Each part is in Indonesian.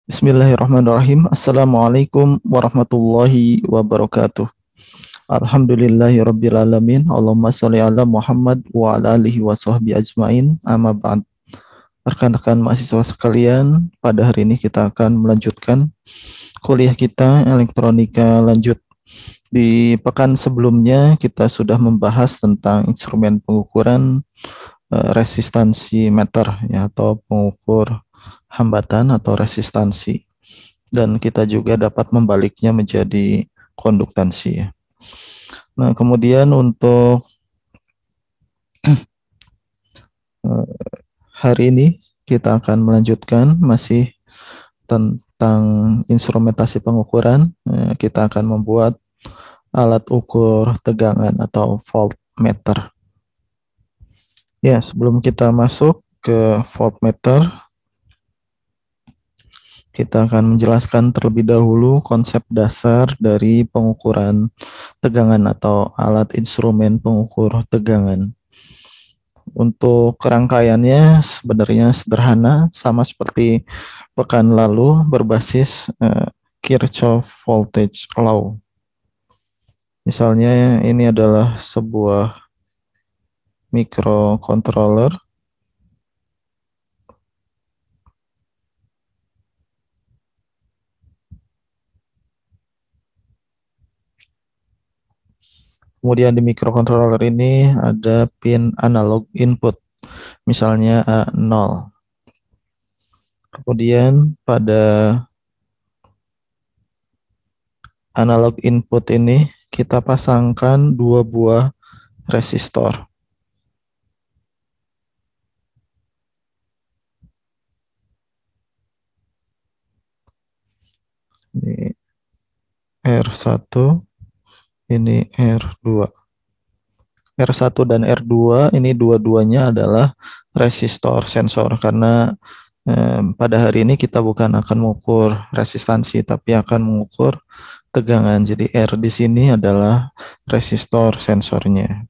Bismillahirrahmanirrahim. Assalamualaikum warahmatullahi wabarakatuh. Alhamdulillahi rabbil alamin. Allahumma sholli ala Muhammad wa ala alihi wa sahbihi ajmain. Amma ba'd. Rekan-rekan mahasiswa sekalian, pada hari ini kita akan melanjutkan kuliah kita elektronika lanjut. Di pekan sebelumnya kita sudah membahas tentang instrumen pengukuran resistansi meter ya, atau pengukur hambatan atau resistansi. Dan kita juga dapat membaliknya menjadi konduktansi ya. Nah, kemudian untuk hari ini kita akan melanjutkan masih tentang instrumentasi pengukuran. Kita akan membuat alat ukur tegangan atau voltmeter. Ya, sebelum kita masuk ke voltmeter, kita akan menjelaskan terlebih dahulu konsep dasar dari pengukuran tegangan atau alat instrumen pengukur tegangan. Untuk kerangkaiannya sebenarnya sederhana, sama seperti pekan lalu, berbasis Kirchhoff Voltage Law. Misalnya ini adalah sebuah microcontroller. Kemudian di microcontroller ini ada pin analog input, misalnya A0. Kemudian pada analog input ini kita pasangkan dua buah resistor. Ini R1, ini R2. R1 dan R2 ini dua-duanya adalah resistor sensor, karena pada hari ini kita bukan akan mengukur resistansi tapi akan mengukur tegangan. Jadi R di sini adalah resistor sensornya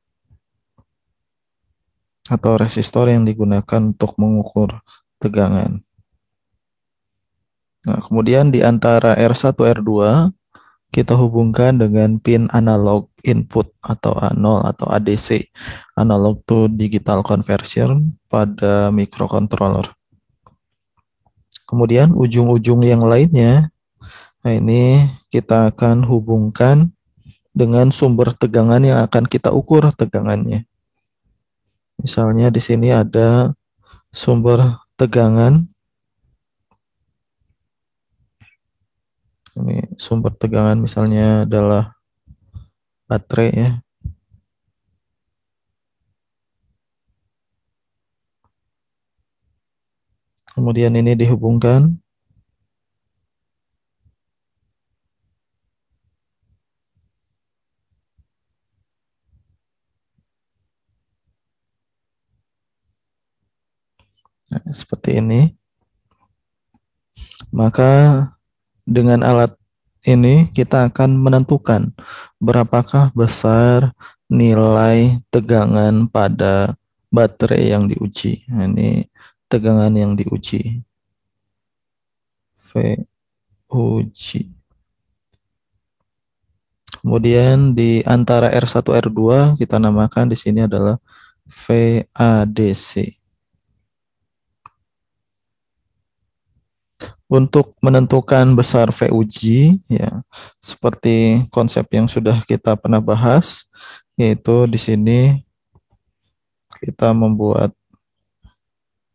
atau resistor yang digunakan untuk mengukur tegangan. Nah, kemudian di antara R1 R2 kita hubungkan dengan pin analog input atau A0 atau ADC, analog to digital conversion, pada microcontroller. Kemudian ujung-ujung yang lainnya, nah ini kita akan hubungkan dengan sumber tegangan yang akan kita ukur tegangannya. Misalnya di sini ada sumber tegangan. Ini sumber tegangan misalnya adalah baterai ya. Kemudian ini dihubungkan seperti ini. Maka dengan alat ini kita akan menentukan berapakah besar nilai tegangan pada baterai yang diuji. Nah, ini tegangan yang diuji. VUG. Kemudian di antara R1 R2 kita namakan di sini adalah VADC. Untuk menentukan besar VUG ya, seperti konsep yang sudah kita pernah bahas, yaitu di sini kita membuat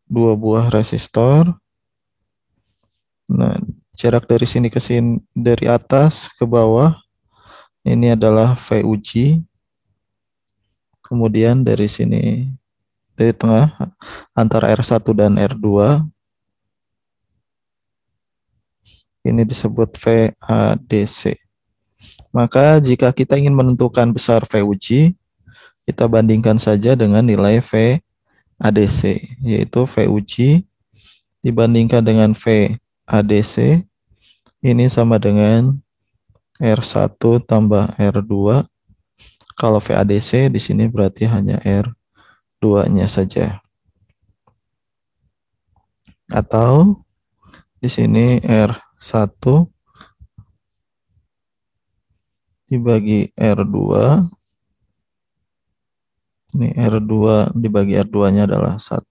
dua buah resistor. Nah, jarak dari sini ke sini, dari atas ke bawah, ini adalah VUG. Kemudian dari sini, dari tengah antara R1 dan R2, ini disebut VADC. Maka jika kita ingin menentukan besar VUG, kita bandingkan saja dengan nilai VADC, yaitu VUG dibandingkan dengan VADC, ini sama dengan R1 tambah R2. Kalau VADC di sini berarti hanya R2-nya saja. Atau Di sini R1 dibagi R2. Ini R2 dibagi R2-nya adalah 1.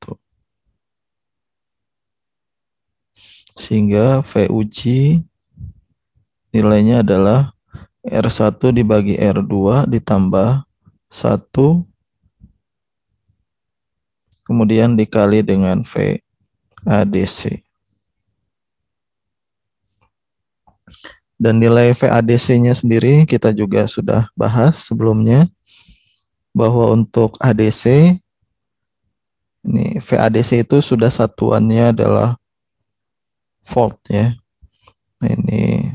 Sehingga V uji nilainya adalah R1 dibagi R2 ditambah 1, kemudian dikali dengan V ADC. Dan nilai VADC-nya sendiri kita juga sudah bahas sebelumnya, bahwa untuk ADC, ini VADC itu sudah satuannya adalah volt ya. Nah, ini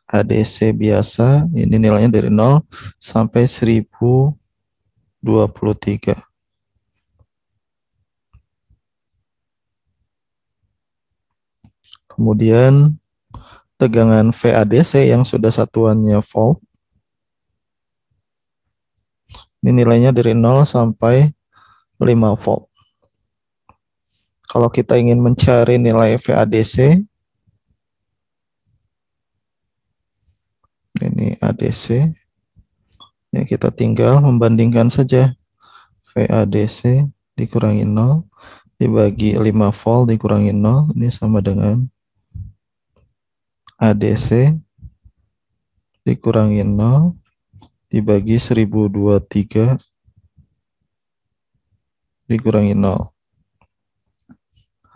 ADC biasa, ini nilainya dari 0 sampai 1023. Kemudian tegangan VADC yang sudah satuannya volt, ini nilainya dari 0 sampai 5 volt. Kalau kita ingin mencari nilai VADC, ini ADC, ya kita tinggal membandingkan saja VADC dikurangi 0 dibagi 5 volt dikurangi 0, ini sama dengan ADC dikurangi 0 dibagi 1023 dikurangi 0.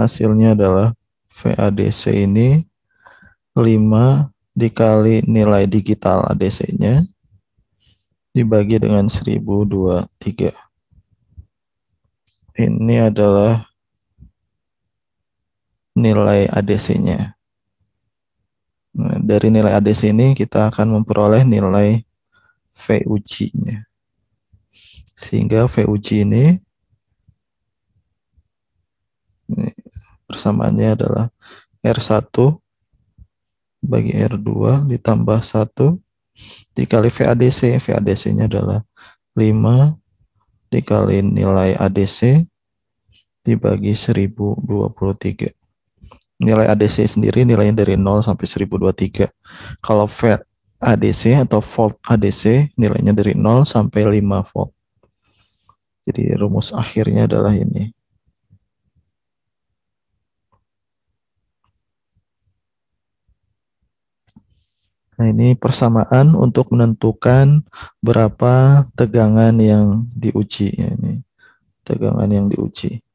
Hasilnya adalah VADC ini 5 dikali nilai digital ADC-nya dibagi dengan 1023. Ini adalah nilai ADC-nya. Nah, dari nilai ADC ini kita akan memperoleh nilai V uji-nya. Sehingga V uji ini persamaannya adalah R1 bagi R2 ditambah 1 dikali VADC. VADC-nya adalah 5 dikali nilai ADC dibagi 1023. Nilai ADC sendiri nilainya dari 0 sampai 1023. Kalau VADC atau volt ADC nilainya dari 0 sampai 5 volt. Jadi rumus akhirnya adalah ini. Nah, ini persamaan untuk menentukan berapa tegangan yang diuji. Ya, ini tegangan yang diuji.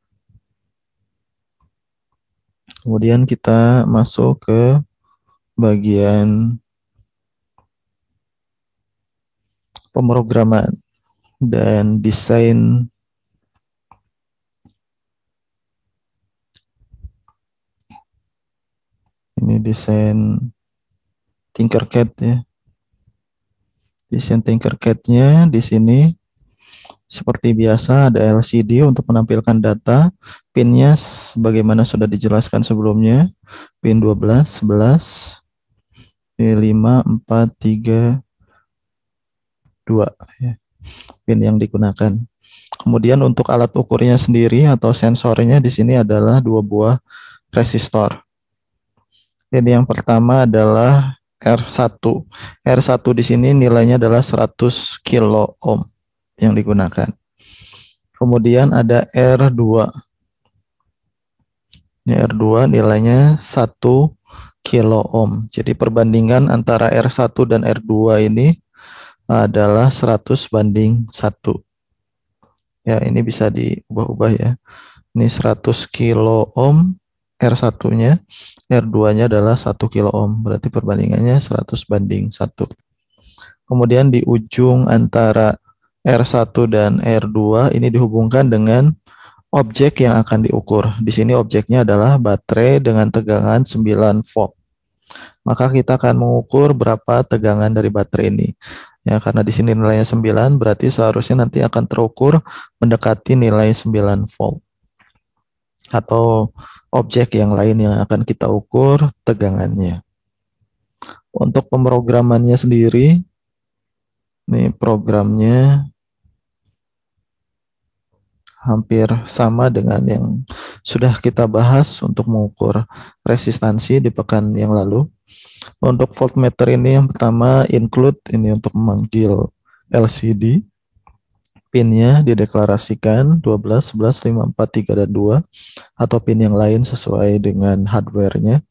Kemudian kita masuk ke bagian pemrograman dan desain ini desain Tinkercad ya. Desain Tinkercad-nya di sini seperti biasa ada LCD untuk menampilkan data. Pin-nya sebagaimana sudah dijelaskan sebelumnya. Pin 12, 11, 5, 4, 3, 2 ya. Pin yang digunakan. Kemudian untuk alat ukurnya sendiri atau sensornya di sini adalah 2 buah resistor. Ini yang pertama adalah R1. R1 di sini nilainya adalah 100 kilo ohm yang digunakan. Kemudian ada R2. Ini R2 nilainya 1 kilo ohm. Jadi perbandingan antara R1 dan R2 ini adalah 100 banding 1. Ya, ini bisa diubah-ubah ya. Ini 100 kilo ohm R1-nya, R2-nya adalah 1 kilo ohm. Berarti perbandingannya 100 banding 1. Kemudian di ujung antara R1 dan R2 ini dihubungkan dengan objek yang akan diukur. Di sini objeknya adalah baterai dengan tegangan 9 volt. Maka kita akan mengukur berapa tegangan dari baterai ini. Ya, karena di sini nilainya 9, berarti seharusnya nanti akan terukur mendekati nilai 9 volt. Atau objek yang lain yang akan kita ukur tegangannya. Untuk pemrogramannya sendiri, ini programnya hampir sama dengan yang sudah kita bahas untuk mengukur resistansi di pekan yang lalu. Untuk voltmeter ini yang pertama include ini untuk memanggil LCD. Pinnya dideklarasikan 12, 11, 5, 4, 3, dan 2 atau pin yang lain sesuai dengan hardware-nya.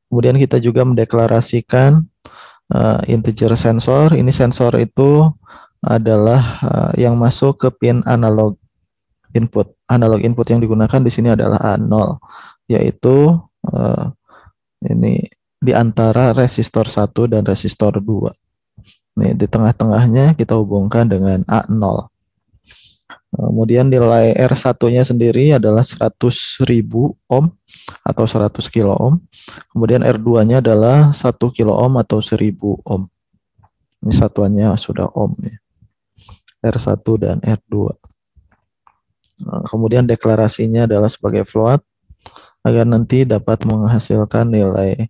Kemudian kita juga mendeklarasikan integer sensor. Ini sensor itu adalah yang masuk ke pin analog input. Analog input yang digunakan di sini adalah A0, yaitu ini di antara resistor 1 dan resistor 2. Nih, di tengah-tengahnya kita hubungkan dengan A0. Kemudian nilai R1-nya sendiri adalah 100.000 ohm atau 100 kilo ohm. Kemudian R2-nya adalah 1 kilo ohm atau 1000 ohm. Ini satuannya sudah ohm ya. R1 dan R2. Kemudian deklarasinya adalah sebagai float agar nanti dapat menghasilkan nilai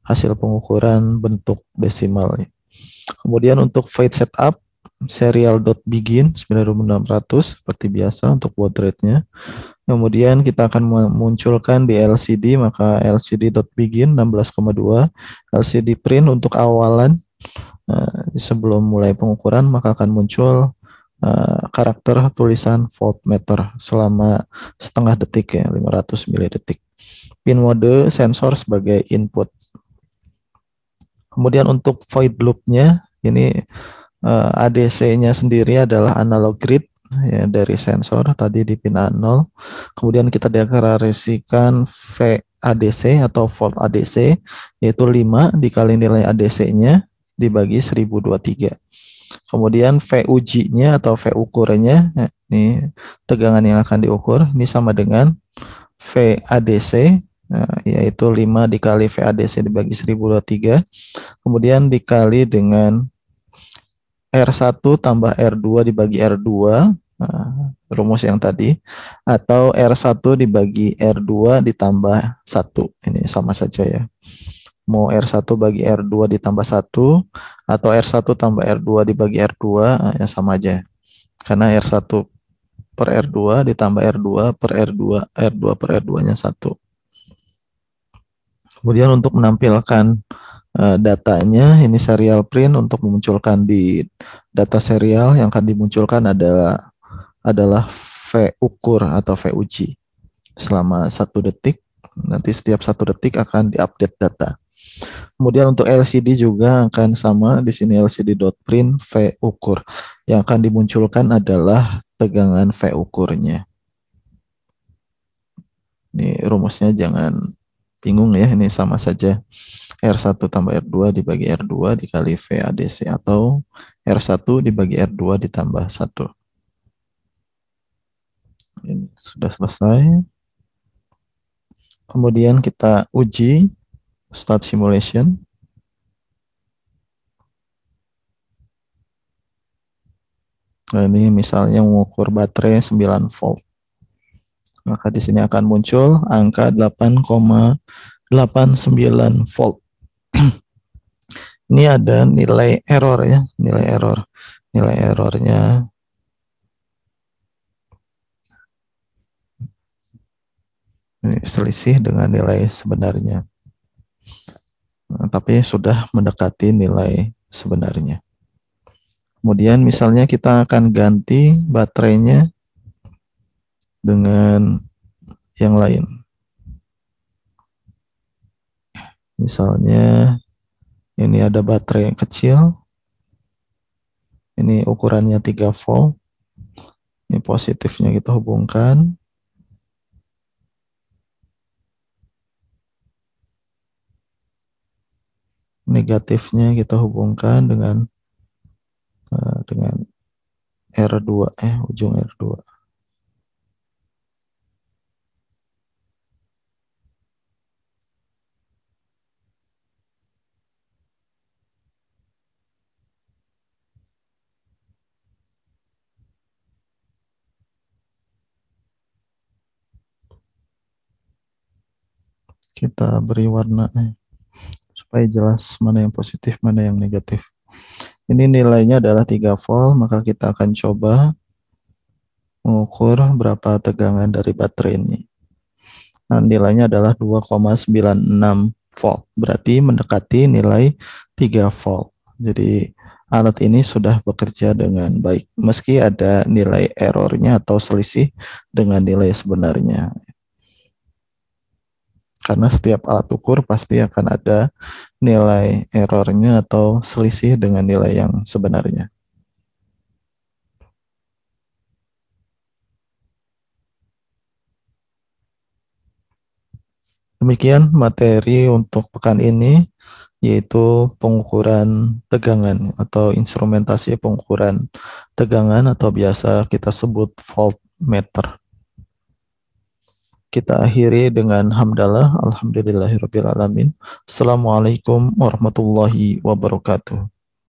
hasil pengukuran bentuk desimal. Kemudian untuk fade setup serial.begin 9600 seperti biasa untuk baud rate-nya. Kemudian kita akan memunculkan di LCD, maka LCD.begin 16,2. LCD print untuk awalan sebelum mulai pengukuran maka akan muncul karakter tulisan voltmeter selama setengah detik ya, 500 milidetik. Pin mode sensor sebagai input. Kemudian untuk void loop-nya ini ADC-nya sendiri adalah analog grid ya, dari sensor tadi di pin A0. Kemudian kita deklarasikan VADC atau volt ADC yaitu 5 dikali nilai ADC-nya dibagi 1023. Kemudian VUG-nya atau V ukurnya, ini tegangan yang akan diukur, ini sama dengan VADC, yaitu 5 dikali VADC dibagi 1023, kemudian dikali dengan R1 tambah R2 dibagi R2, rumus yang tadi, atau R1 dibagi R2 ditambah 1, ini sama saja ya. Mau R1 bagi R2 ditambah 1 atau R1 tambah R2 dibagi R2 ya sama aja. Karena R1 per R2 ditambah R2 per R2, R2 per R2-nya 1. Kemudian untuk menampilkan datanya, ini serial print untuk memunculkan di data serial yang akan dimunculkan adalah V ukur atau V uji selama 1 detik. Nanti setiap 1 detik akan diupdate data. Kemudian untuk LCD juga akan sama, di sini LCD.print V ukur. Yang akan dimunculkan adalah tegangan V ukurnya. Ini rumusnya jangan bingung ya, ini sama saja. R1 tambah R2 dibagi R2 dikali VADC atau R1 dibagi R2 ditambah 1. Ini sudah selesai. Kemudian kita uji start simulation. Nah, ini misalnya mengukur baterai 9 volt. Maka di sini akan muncul angka 8,89 volt. Ini ada nilai error ya, nilai error. Nilai errornya ini selisih dengan nilai sebenarnya. Nah, tapi sudah mendekati nilai sebenarnya. Kemudian misalnya kita akan ganti baterainya dengan yang lain. Misalnya ini ada baterai yang kecil. Ini ukurannya 3 volt. Ini positifnya kita hubungkan. Negatifnya kita hubungkan dengan R2 ujung R2. Kita beri warna supaya jelas mana yang positif, mana yang negatif. Ini nilainya adalah 3 volt, maka kita akan coba mengukur berapa tegangan dari baterai ini. Nah, nilainya adalah 2,96 volt, berarti mendekati nilai 3 volt. Jadi alat ini sudah bekerja dengan baik, meski ada nilai errornya atau selisih dengan nilai sebenarnya. Karena setiap alat ukur pasti akan ada nilai errornya atau selisih dengan nilai yang sebenarnya. Demikian materi untuk pekan ini, yaitu pengukuran tegangan atau instrumentasi pengukuran tegangan atau biasa kita sebut voltmeter. Kita akhiri dengan hamdalah, alhamdulillahirabbil alamin. Assalamualaikum warahmatullahi wabarakatuh.